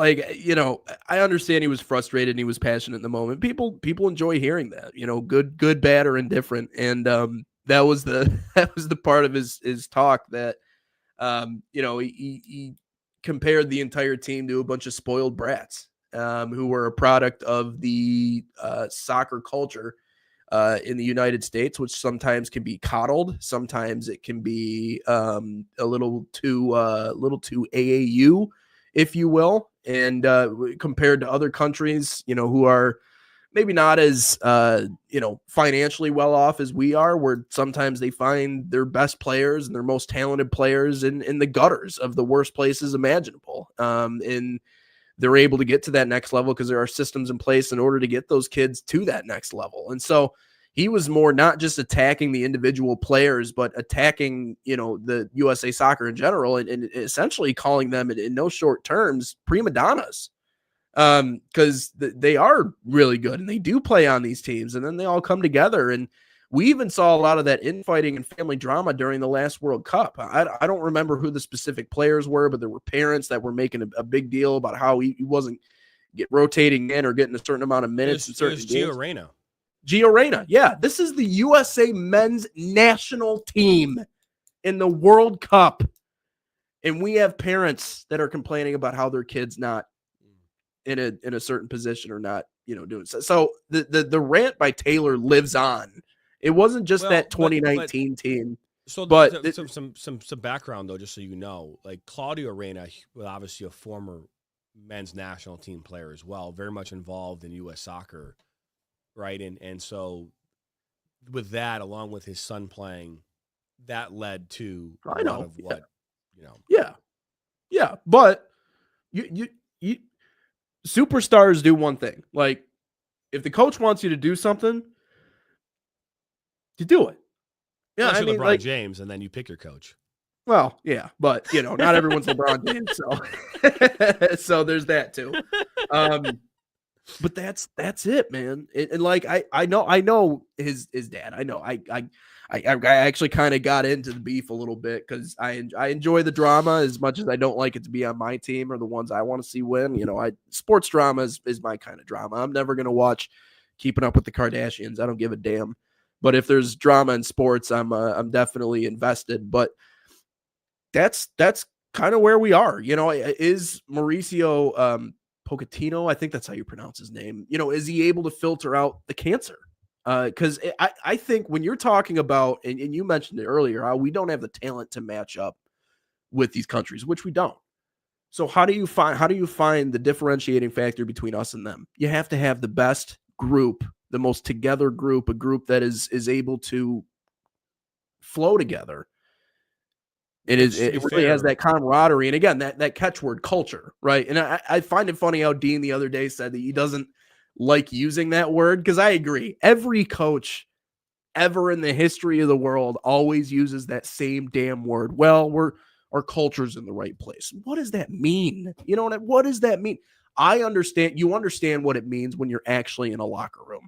I understand he was frustrated and he was passionate in the moment. People enjoy hearing that, good, bad, or indifferent. And that was the part of his talk that, he compared the entire team to a bunch of spoiled brats who were a product of the soccer culture in the United States, which sometimes can be coddled. Sometimes it can be a little too AAU, if you will, and compared to other countries, who are maybe not as, financially well off as we are, where sometimes they find their best players and their most talented players in the gutters of the worst places imaginable. And they're able to get to that next level because there are systems in place in order to get those kids to that next level. And so he was more not just attacking the individual players, but attacking, the USA Soccer in general, and essentially calling them in no short terms prima donnas, because they are really good and they do play on these teams, and then they all come together. And we even saw a lot of that infighting and family drama during the last World Cup. I don't remember who the specific players were, but there were parents that were making a big deal about how he wasn't rotating in or getting a certain amount of minutes in certain games. Gio Reyna. Yeah, this is the USA men's national team in the World Cup. And we have parents that are complaining about how their kid's not in a certain position or not, doing so. So the rant by Taylor lives on. It wasn't just that 2019 team. So but some background though, just so you know, like Claudio Reyna, obviously a former men's national team player as well, very much involved in U.S. soccer, right? And so with that, along with his son playing, that led to a lot of what, Yeah. But you superstars do one thing. Like, if the coach wants you to do something, you do it. Yeah, I mean, LeBron James, and then you pick your coach. Well, yeah, but not everyone's LeBron James, so so there's that too. But that's it, man. And like I know his dad. I know I actually kind of got into the beef a little bit because I enjoy the drama as much as I don't like it to be on my team or the ones I want to see win. Sports drama is my kind of drama. I'm never gonna watch Keeping Up with the Kardashians. I don't give a damn. But if there's drama in sports, I'm definitely invested. But that's kind of where we are. Is Mauricio Pochettino, I think that's how you pronounce his name, is he able to filter out the cancer? Because I think when you're talking about, and you mentioned it earlier, how we don't have the talent to match up with these countries, which we don't. So how do you find the differentiating factor between us and them? You have to have the best group, the most together group, a group that is able to flow together. It really has that camaraderie. And again, that catchword culture, right? And I find it funny how Dean the other day said that he doesn't like using that word, because I agree. Every coach ever in the history of the world always uses that same damn word. Well, our culture's in the right place. What does that mean? What does that mean? You understand what it means when you're actually in a locker room.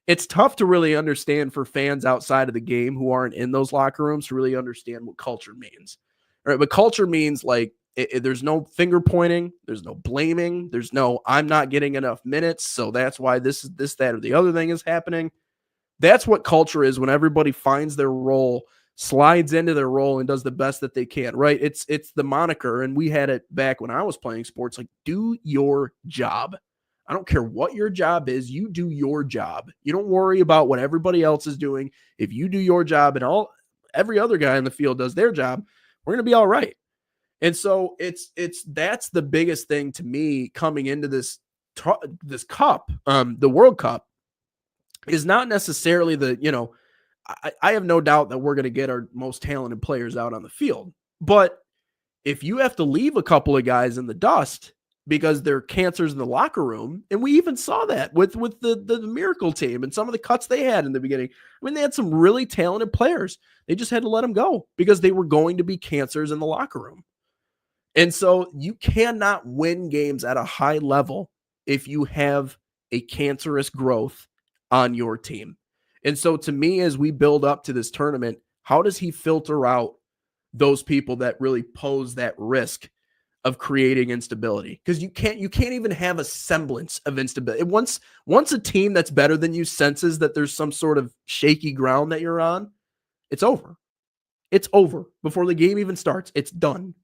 It's tough to really understand for fans outside of the game who aren't in those locker rooms to really understand what culture means. All right, but culture means like there's no finger pointing, there's no blaming, there's no I'm not getting enough minutes, so that's why this, that, or the other thing is happening. That's what culture is, when everybody finds their role, slides into their role, and does the best that they can, right? It's the moniker, and we had it back when I was playing sports, like, do your job. I don't care what your job is. You do your job. You don't worry about what everybody else is doing. If you do your job and every other guy in the field does their job, we're going to be all right. And so that's the biggest thing to me coming into this cup, the World Cup, is not necessarily I have no doubt that we're going to get our most talented players out on the field. But if you have to leave a couple of guys in the dust because they're cancers in the locker room, and we even saw that with the Miracle team and some of the cuts they had in the beginning. I mean, they had some really talented players. They just had to let them go because they were going to be cancers in the locker room. And so you cannot win games at a high level if you have a cancerous growth on your team. And so to me, as we build up to this tournament, how does he filter out those people that really pose that risk of creating instability? Because you can't even have a semblance of instability. Once a team that's better than you senses that there's some sort of shaky ground that you're on, it's over. It's over before the game even starts. It's done.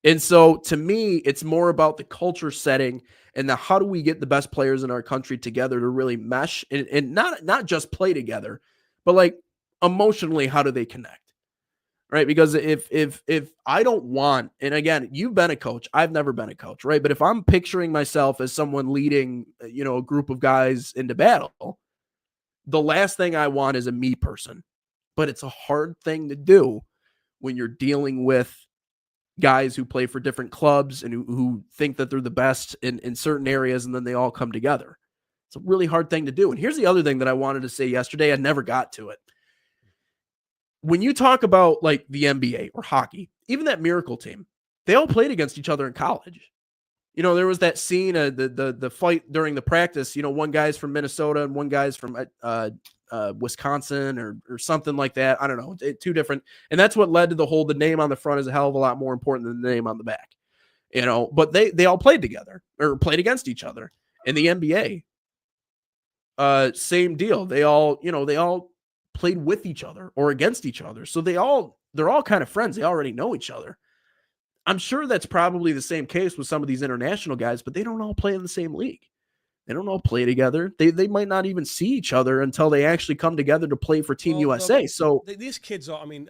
And so to me, it's more about the culture setting and how do we get the best players in our country together to really mesh and not just play together, but like emotionally, how do they connect? Right? Because if I don't want, and again, you've been a coach, I've never been a coach, right? But if I'm picturing myself as someone leading, a group of guys into battle, the last thing I want is a me person. But it's a hard thing to do when you're dealing with guys who play for different clubs and who think that they're the best in certain areas, and then they all come together. It's a really hard thing to do. And here's the other thing that I wanted to say yesterday. I never got to it. When you talk about like the NBA or hockey, even that Miracle team, they all played against each other in college. There was that scene, the fight during the practice, one guy's from Minnesota and one guy's from Wisconsin or something like that. I don't know. Two different. And that's what led to the name on the front is a hell of a lot more important than the name on the back, but they all played together or played against each other. In the NBA, same deal. They all played with each other or against each other. So they're all kind of friends. They already know each other. I'm sure that's probably the same case with some of these international guys, but they don't all play in the same league. They don't all play together. They might not even see each other until they actually come together to play for Team USA. So these kids, I mean,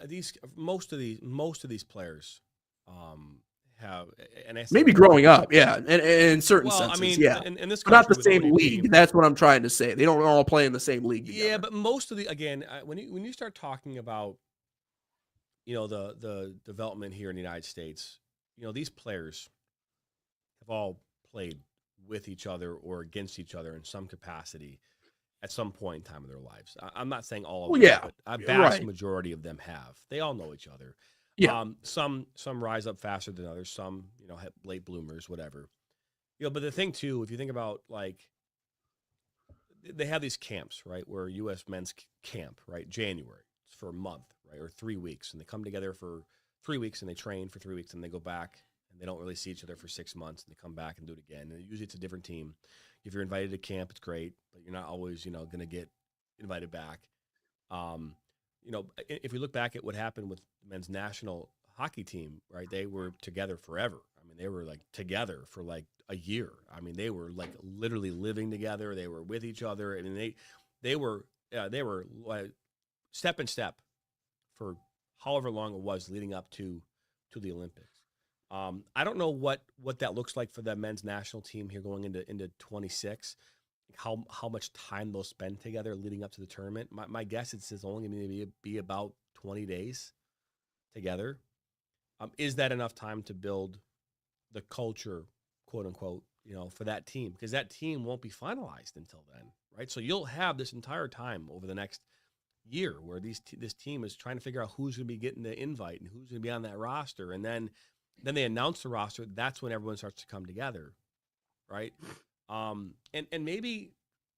most of these players have, and I maybe growing up, yeah, and in certain senses, I mean, yeah, in this but not the country with same only league. team. That's what I'm trying to say. They don't all play in the same league together. Yeah, but most of again, when you start talking about, the development here in the United States, these players have all played with each other or against each other in some capacity at some point in time of their lives. I'm not saying all of them, but a vast majority of them have. They all know each other. Yeah. Some rise up faster than others. Some, have late bloomers, whatever. But the thing too, if you think about like, they have these camps, right? Where U.S. men's camp, right? January, it's for a month, right? Or 3 weeks. And they come together for 3 weeks and they train for 3 weeks and they go back and they don't really see each other for 6 months and they come back and do it again. And usually it's a different team. If you're invited to camp, it's great, but you're not always, going to get invited back. If we look back at what happened with the men's national hockey team, right? They were together forever. I mean, they were like together for like a year. I mean, they were like literally living together. They were with each other, and they were like step in step for however long it was leading up to the Olympics. I don't know what that looks like for the men's national team here going into 26. How much time they'll spend together leading up to the tournament. My guess is it's only going to be about 20 days together. Is that enough time to build the culture, quote unquote, for that team? Because that team won't be finalized until then, right? So you'll have this entire time over the next year where this team is trying to figure out who's going to be getting the invite and who's going to be on that roster, and then they announce the roster. That's when everyone starts to come together, right? And maybe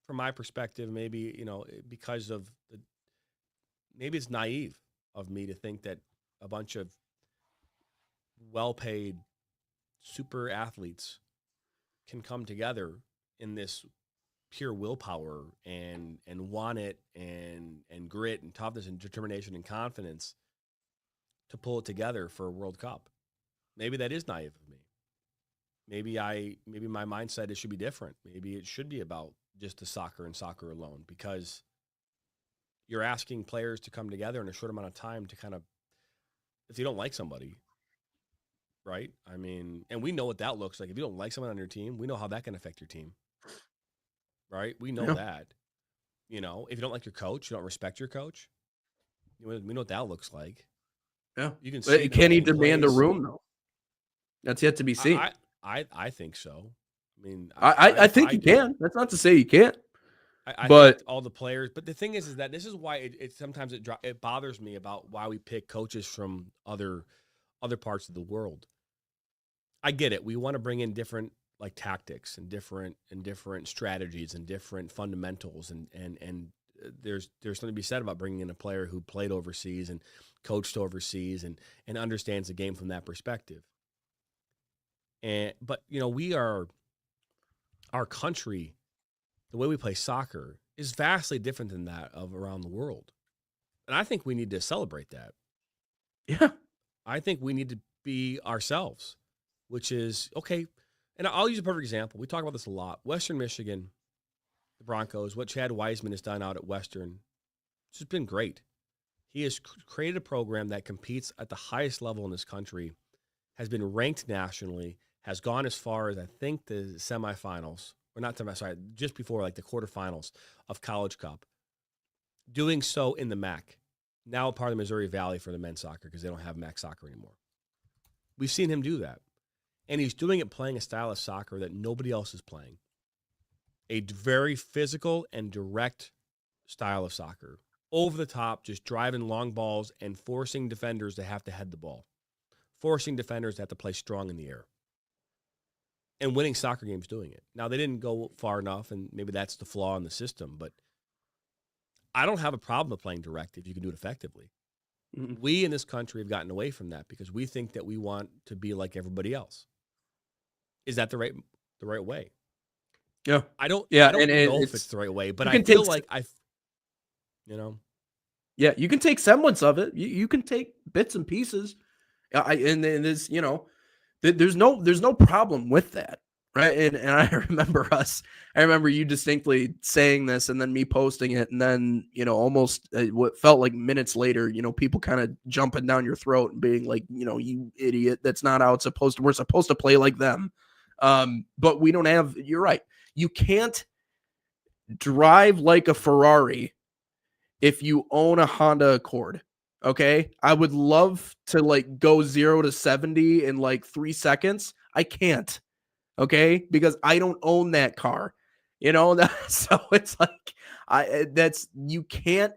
from my perspective, maybe, because of maybe it's naive of me to think that a bunch of well-paid super athletes can come together in this pure willpower and want it and grit and toughness and determination and confidence to pull it together for a World Cup. Maybe that is naive of me. Maybe my mindset, it should be different. Maybe it should be about just the soccer and soccer alone, because you're asking players to come together in a short amount of time to kind of, if you don't like somebody, right? I mean, and we know what that looks like. If you don't like someone on your team, we know how that can affect your team, right? We know that. If you don't like your coach, you don't respect your coach, we know what that looks like. Yeah. You can see. Can he demand a room though? That's yet to be seen. I think so. I mean, I think he can. That's not to say he can't. But think all the players. But the thing is that this is why it sometimes it bothers me about why we pick coaches from other parts of the world. I get it. We want to bring in different like tactics and different strategies and different fundamentals, and there's something to be said about bringing in a player who played overseas and coached overseas and understands the game from that perspective. But our country, the way we play soccer is vastly different than that of around the world. And I think we need to celebrate that. Yeah. I think we need to be ourselves, which is okay. And I'll use a perfect example. We talk about this a lot. Western Michigan, the Broncos, what Chad Wiseman has done out at Western, it's just been great. He has created a program that competes at the highest level in this country, has been ranked nationally, has gone as far as I think the semifinals, or not sorry, just before like the quarterfinals of College Cup. Doing so in the MAC, now a part of the Missouri Valley for the men's soccer because they don't have MAC soccer anymore. We've seen him do that, and he's doing it playing a style of soccer that nobody else is playing. A very physical and direct style of soccer, over the top, just driving long balls and forcing defenders to have to head the ball, forcing defenders to have to play strong in the air. And winning soccer games doing it. Now, they didn't go far enough, and maybe that's the flaw in the system, but I don't have a problem with playing direct if you can do it effectively. Mm-hmm. We in this country have gotten away from that because we think that we want to be like everybody else. Is that the right way? Yeah. I don't know if it's the right way, but I feel like Yeah, you can take semblance of it. You can take bits and pieces. And this, There's no problem with that, right? And I remember you distinctly saying this, and then me posting it, and then almost what felt like minutes later, people kind of jumping down your throat and being like, you idiot, that's not how it's supposed to. We're supposed to play like them, but we don't have. You're right. You can't drive like a Ferrari if you own a Honda Accord. Okay. I would love to like go 0 to 70 in like 3 seconds. I can't. Okay. Because I don't own that car, so it's like, you can't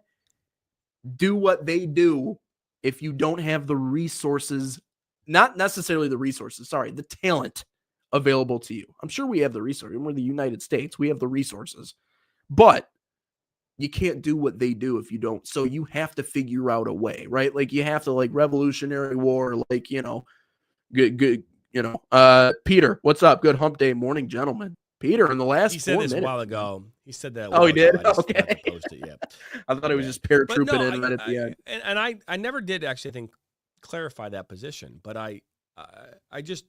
do what they do if you don't have the resources, not necessarily the resources, sorry, the talent available to you. I'm sure we have the resources. We're the United States. We have the resources, but you can't do what they do if you don't. So you have to figure out a way, right? Like you have to like Revolutionary War, like, good, Peter, what's up? Good hump day morning, gentlemen. Peter, in the last he said 4 this minutes. a while ago. He said that. Oh, he did? I just Okay. forgot to post it yet. I thought it was just paratrooping in right at the end. And I never did actually think clarify that position, but I just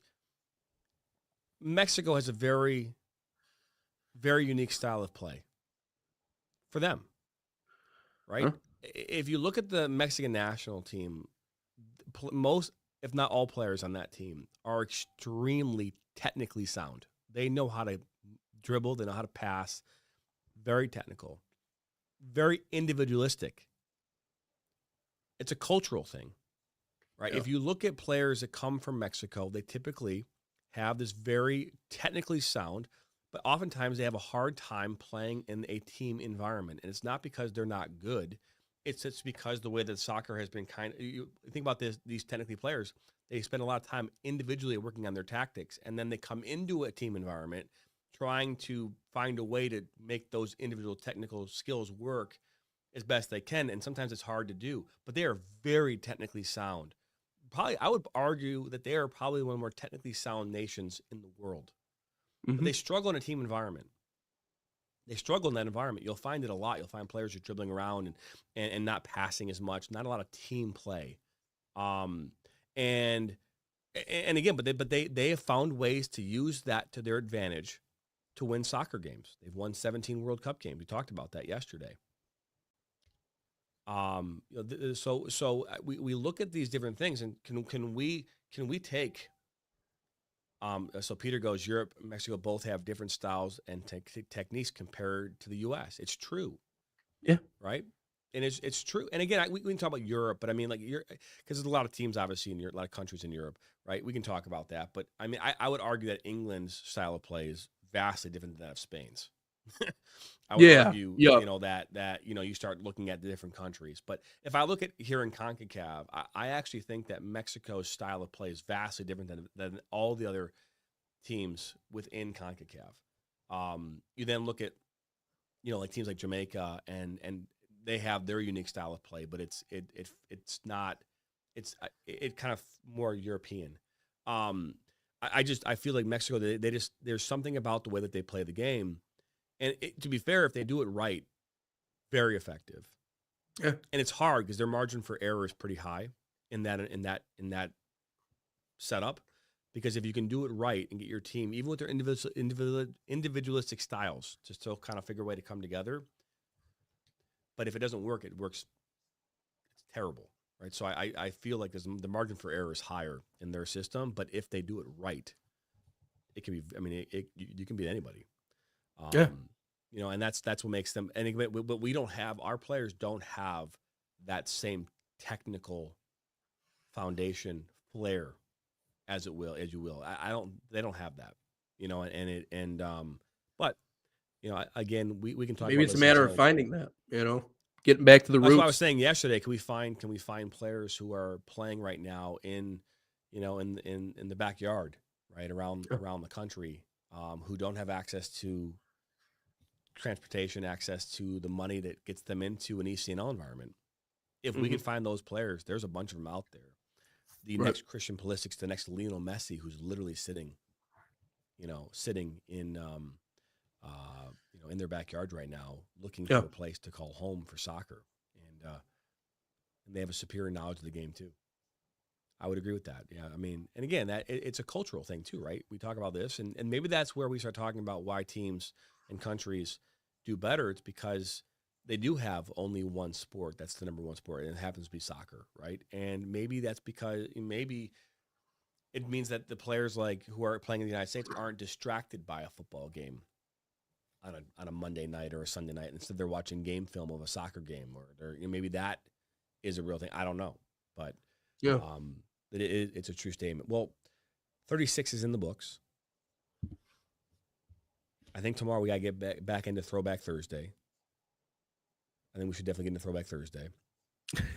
Mexico has a very, very unique style of play for them, right? Huh? If you look at the Mexican national team, most, if not all players on that team are extremely technically sound. They know how to dribble. They know how to pass. Very technical, very individualistic. It's a cultural thing, right? Yeah. If you look at players that come from Mexico, they typically have this very technically sound, but oftentimes they have a hard time playing in a team environment. And it's not because they're not good. It's just because the way that soccer has been you think about these technically players, they spend a lot of time individually working on their tactics, and then they come into a team environment trying to find a way to make those individual technical skills work as best they can. And sometimes it's hard to do, but they are very technically sound. Probably, I would argue that they are probably one of the more technically sound nations in the world. But they struggle in a team environment. They struggle in that environment. You'll find it a lot. You'll find players who are dribbling around and not passing as much, not a lot of team play. And again, but they have found ways to use that to their advantage to win soccer games. They've won 17 World Cup games. We talked about that yesterday. So we look at these different things, and can we take? So Peter goes, Europe, Mexico both have different styles and techniques compared to the U.S. It's true. Yeah. Right. And it's true. And again, we can talk about Europe, but I mean, like, because there's a lot of teams, obviously, in Europe, a lot of countries in Europe, right? We can talk about that. But I mean, I would argue that England's style of play is vastly different than that of Spain's. I would argue, that you start looking at the different countries. But if I look at here in CONCACAF, I actually think that Mexico's style of play is vastly different than all the other teams within CONCACAF. You then look at, like teams like Jamaica, and they have their unique style of play, but it's kind of more European. I feel like Mexico, there's something about the way that they play the game. And to be fair, if they do it right, very effective. Yeah. And it's hard because their margin for error is pretty high in that setup. Because if you can do it right and get your team, even with their individualistic styles, to still kind of figure a way to come together. But if it doesn't work, it's terrible, right? So I feel like the margin for error is higher in their system. But if they do it right, it can be. I mean, you can beat anybody. And that's what makes them. But we don't have, our players don't have that same technical foundation flair as you will. They don't have that, but again, we can talk. Maybe about it's a matter of finding that, getting back to the roots. That's what I was saying yesterday. Can we find players who are playing right now in the backyard, right around the country, who don't have access to transportation, access to the money that gets them into an ECNL environment. If we can find those players, there's a bunch of them out there. The next Christian Pulisic, the next Lionel Messi, who's literally sitting in in their backyard right now, looking for a place to call home for soccer, and they have a superior knowledge of the game too. I would agree with that. Yeah, I mean, and again, it's a cultural thing too, right? We talk about this, and maybe that's where we start talking about why teams and countries do better. It's because they do have only one sport that's the number one sport, and it happens to be soccer, right? And maybe that's because maybe it means that the players who are playing in the United States aren't distracted by a football game on a Monday night or a Sunday night. Instead, they're watching game film of a soccer game, or maybe that is a real thing. I don't know, but Yeah. It's a true statement. Well, 36 is in the books. I think tomorrow we got to get back into Throwback Thursday. I think we should definitely get into Throwback Thursday.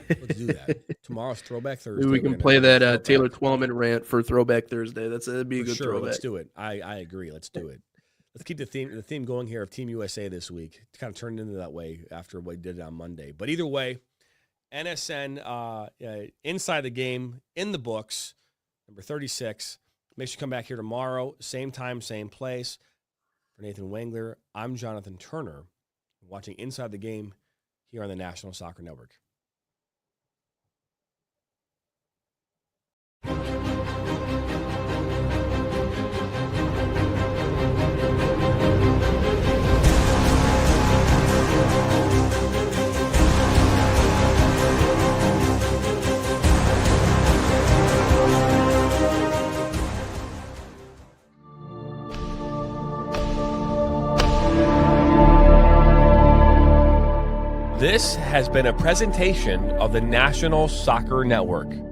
Let's do that. Tomorrow's Throwback Thursday. Maybe we can play that Taylor Twellman rant for Throwback Thursday. That'd be a good throwback. Let's do it. I agree. Let's do it. Let's keep the theme going here of Team USA this week. It kind of turned into that way after what we did on Monday. But either way, NSN Inside the Game in the books, number 36. Make sure you come back here tomorrow, same time, same place. For Nathan Wangler, I'm Jonathan Turner, watching Inside the Game here on the National Soccer Network. This has been a presentation of the National Soccer Network.